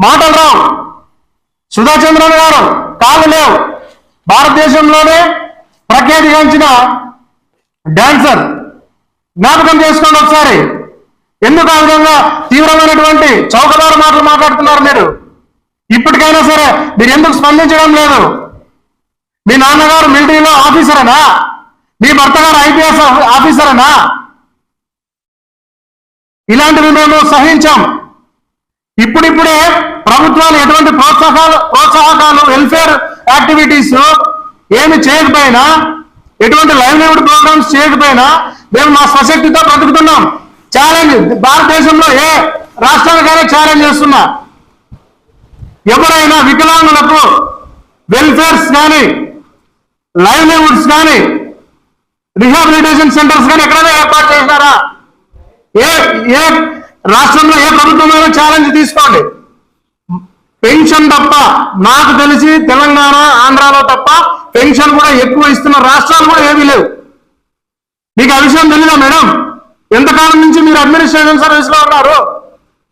మాటలు రావు. సుధా చంద్రన్ గారు కాళ్ళు లేవు. భారతదేశంలోనే ప్రఖ్యాతిగాంచిన డాన్సర్. జ్ఞాపకం చేసుకోండి ఒకసారి. ఎందుకు ఆ విధంగా తీవ్రమైనటువంటి చౌకబారు మాటలు మాట్లాడుతున్నారు మీరు? ఇప్పటికైనా సరే మీరు ఎందుకు స్పందించడం లేదు? మీ నాన్నగారు మిలిటరీలో ఆఫీసరేనా? మీ భర్త గారు ఐపీఎస్ ఆఫీసరేనా? ఇలాంటివి మేము సహించాం. ఇప్పుడిప్పుడే ప్రభుత్వాలు ఎటువంటి ప్రోత్సాహకాలు వెల్ఫేర్ యాక్టివిటీస్ ఏమి చేయకపోయినా, ఎటువంటి లైవ్లీహుడ్ ప్రోగ్రామ్స్ చేయకపోయినా మేము మా స్వశక్తితో బ్రతుకుతున్నాం. ఛాలెంజ్ భారతదేశంలో ఏ రాష్ట్రానికైనా ఛాలెంజ్ చేస్తున్నా. ఎవరైనా వికలాంగులకు వెల్ఫేర్స్ కానీ, లైవ్లీహుడ్స్ కానీ, రిహాబిలిటేషన్ సెంటర్స్ కానీ ఎక్కడైనా ఏర్పాటు చేశారా? ఏ రాష్ట్రంలో ఏ ప్రభుత్వమైనా ఛాలెంజ్ తీసుకోండి. పెన్షన్ తప్ప నాకు తెలిసి తెలంగాణ, ఆంధ్రాలో తప్ప పెన్షన్ కూడా ఎక్కువ ఇస్తున్న రాష్ట్రాలు కూడా ఏమీ లేవు. మీకు ఆ విషయం తెలీదా మేడం? ఎంతకాలం నుంచి మీరు అడ్మినిస్ట్రేషన్ సర్వీస్ లో ఉన్నారు,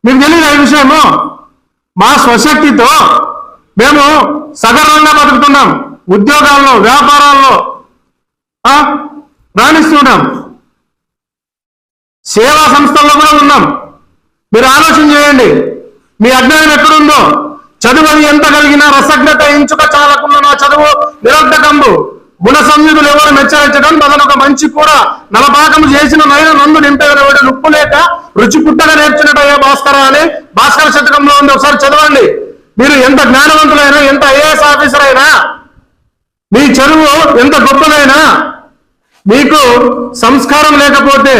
మీకు తెలియదు ఈ విషయము? మా స్వశక్తితో మేము సగర్వంగా బతుకుతున్నాం. ఉద్యోగాల్లో, వ్యాపారాల్లో రాణిస్తున్నాం. సేవా సంస్థల్లో కూడా ఉన్నాం. మీరు ఆలోచన చేయండి, మీ అజ్ఞానం ఎక్కడుందో. చదువు ఎంత కలిగినా రసజ్ఞత ఎంచుక చాలకున్న నా చదువు నిరర్ధకంబు. గుణ సంయుధులు ఎవరు మెచ్చరించడం బదనొక మంచి కూర నలపాకము చేసిన నైన నందు నింపేవాడు ఉప్పు లేక రుచి పుట్టగా నేర్చినట్టయ్యా భాస్కర అని భాస్కర శతకంలో ఉంది. ఒకసారి చదవండి. మీరు ఎంత జ్ఞానవంతులైనా, ఎంత ఐఏఎస్ ఆఫీసర్ అయినా, మీ చదువు ఎంత గొప్పదైనా, మీకు సంస్కారం లేకపోతే,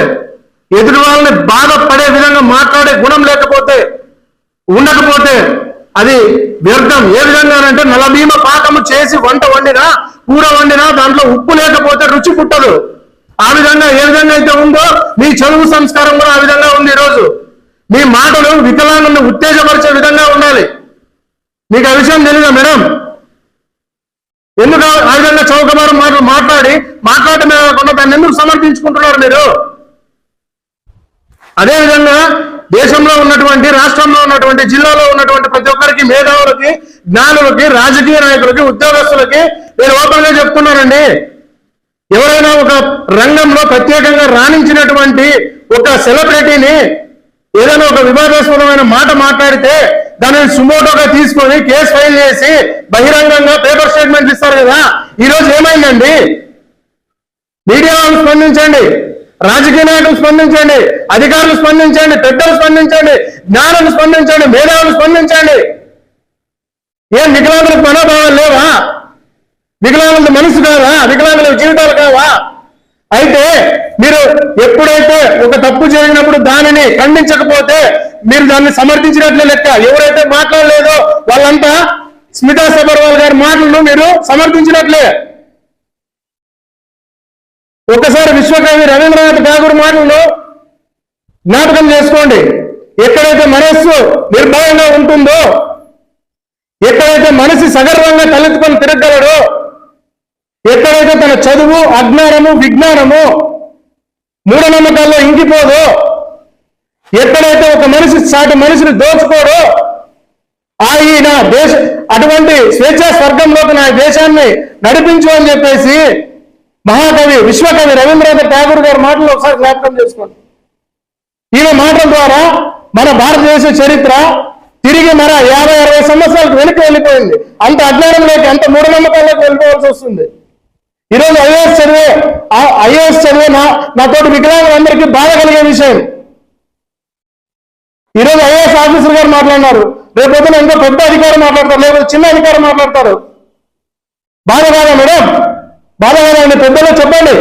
ఎదుటి వాళ్ళని బాధపడే విధంగా మాట్లాడే గుణం లేకపోతే, ఉండకపోతే అది వ్యర్థం. ఏ విధంగానంటే నలభీమ పాకము చేసి వంట వండినా, కూర వండినా దాంట్లో ఉప్పు లేకపోతే రుచి పుట్టదు. ఆ విధంగా ఏ విధంగా అయితే ఉందో మీ చదువు సంస్కారం కూడా ఆ విధంగా ఉంది. ఈరోజు మీ మాటలు వికలాంగులను ఉత్తేజపరిచే విధంగా ఉండాలి. మీకు ఆ విషయం తెలీదా మేడం? ఎందుకు ఆ విధంగా చౌకబారు మాటలు మాట్లాడటమే కాకుండా దాన్ని ఎందుకు సమర్థించుకుంటున్నారు మీరు? అదేవిధంగా దేశంలో ఉన్నటువంటి, రాష్ట్రంలో ఉన్నటువంటి, జిల్లాలో ఉన్నటువంటి ప్రతి ఒక్కరికి, మేధావులకి, జ్ఞానులకి, రాజకీయ నాయకులకి, ఉద్యోగస్తులకి నేను ఓపెన్ గా చెప్తున్నానండి. ఎవరైనా ఒక రంగంలో ప్రత్యేకంగా రాణించినటువంటి ఒక సెలబ్రిటీని ఏదైనా ఒక వివాదాస్పదమైన మాట మాట్లాడితే దానిని సుమోటోగా తీసుకొని కేసు ఫైల్ చేసి బహిరంగంగా పేపర్ స్టేట్మెంట్ ఇస్తారు కదా. ఈరోజు ఏమైందండి? మీడియా వాళ్ళు స్పందించండి, రాజకీయ నాయకులు స్పందించండి, అధికారులు స్పందించండి, పెద్దలు స్పందించండి, జ్ఞానులు స్పందించండి, మేధావులు స్పందించండి. ఏం వికలాంగులకు మనోభావాలు లేవా? వికలాంగుల మనసు కావా? వికలాంగుల జీవితాలు కావా? అయితే మీరు ఎప్పుడైతే ఒక తప్పు జరిగినప్పుడు దానిని ఖండించకపోతే మీరు దాన్ని సమర్థించినట్లే లెక్క. ఎవరైతే మాట్లాడలేదో వాళ్ళంతా స్మితా సబర్వాల్ గారి మాటలను మీరు సమర్థించినట్లే. ఒకసారి విశ్వకవి రవీంద్రనాథ్ ఠాగూర్ మాటలను జ్ఞాపకం చేసుకోండి. ఎక్కడైతే మనస్సు నిర్భయంగా ఉంటుందో, ఎక్కడైతే మనసు సగర్వంగా తలెత్తుకొని తిరగలడో, ఎక్కడైతే తన చదువు, అజ్ఞానము, విజ్ఞానము, మూఢనమ్మకాల్లో ఇంకిపోదో, ఎక్కడైతే ఒక మనిషి సాటి మనిషిని దోచుకోడో, ఆయన దేశ అటువంటి స్వేచ్ఛా స్వర్గంలోకి నా దేశాన్ని నడిపించు అని చెప్పేసి మహాకవి, విశ్వకవి రవీంద్రనాథ్ ఠాగూర్ గారి మాటలు ఒకసారి జ్ఞాపకం చేసుకోండి. ఈయన మాటల ద్వారా మన భారతదేశ చరిత్ర తిరిగి మన 50-60 సంవత్సరాలకు వెనక్కి వెళ్ళిపోయింది. అంత అజ్ఞానంలోకి, అంత మూఢనమ్మకాల్లోకి వెళ్ళిపోవాల్సి వస్తుంది. ఈరోజు ఐఏఎస్ చదివే నాతోటి వికలాంగులందరికీ బాధ కలిగే విషయం. ఈరోజు ఐఏఎస్ ఆఫీసర్ గారు మాట్లాడినారు, రేపు పొద్దున ఇంకో పెద్ద అధికారం మాట్లాడతారు, లేకపోతే చిన్న అధికారం మాట్లాడతారు. బాధ కాదా మేడం? బాధ కాదా అండి? పెద్దలో చెప్పండి.